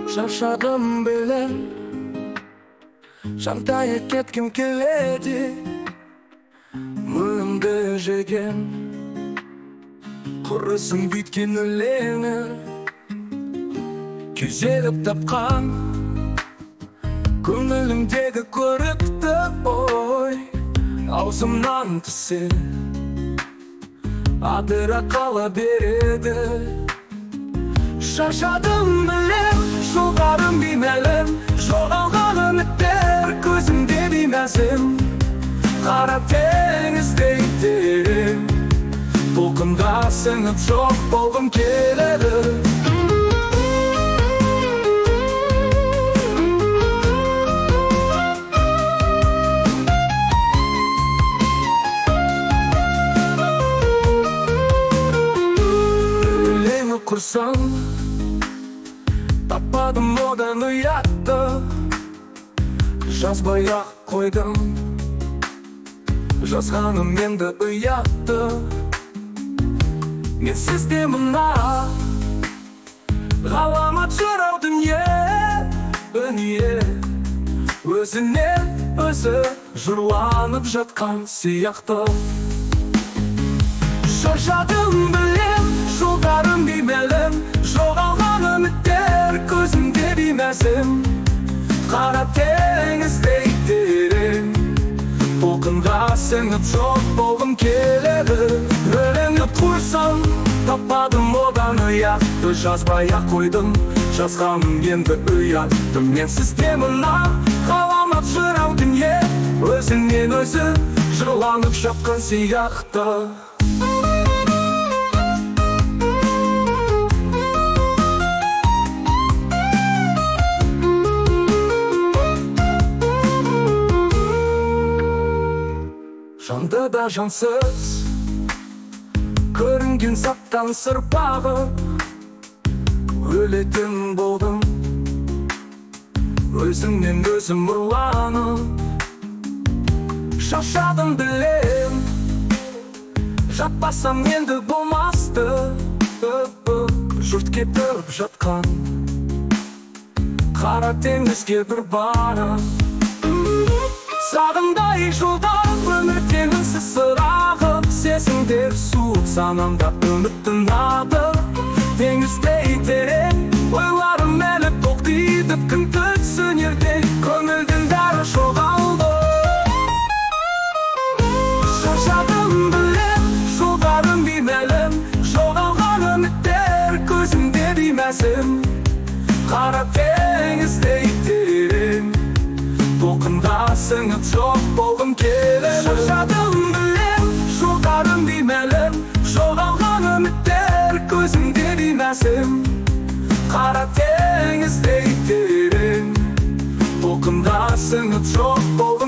Шаршадым білем, жантайып кеткім келеді. Миымды жеген, құрысын бүйткен өлеңі. Күйзеліп тапқан көңілімдегі көрікті ой, аузымнан түсі адыра қала береді. Шаршадым білем, жолдарым беймәлім, жоғалған үміттер көзімде беймәзім. Қара теңіздей терең, толқында сіңіп жоқ болғым келеді. Өлеңі құрсам, таппадым одан ұятты, жазбай-ақ қойдым, жазғаным енді ұятты. Мен сізде мына ғаламат жырау дүние, дүние өзінен өзі жырланып жатқан сияқты. Шаршадым білем, жолдарым беймәлім, жоғалған үміттер көзімде беймәзім. Қара теңіздей терең, толқынға сіңіп жоқ болғым келеді. Өлеңі құрсам, таппадым одан ұятты, жазбай-ақ қойдым, жазғаным енді ұятты. Мен сізде мына ғаламат жырау дүние, өзінен өзі жырланып жатқан сияқты. Жанды да жансыз көрінген заттан сыр бағып өлетін болдым, өзімнен өзім ұрланып. Шаршадым білем, жатпасам енді болмасты, жұрт кетіп жатқан қара теңізге бір барып. Сағымдай жолдар өмірден үнсіз сырағып, сезімдер суып санамда үміттің ады. Теңіздей терең, ойларым әлі тоқтайды, күн түсінердей көңілдің бәрі жоғалды. Шаршадым білем, жолдарым беймәлім, жоғалған үміттер көзімде беймәзім. Қара теңіздей терең, толқында сіңіп жоқ болғым келеді. Шаршадым білем, жолдарым беймәлім, жоғалған үміттер көзімде беймәзім. Қара теңіздей терең, толқында сіңіп жоқ болғым келеді.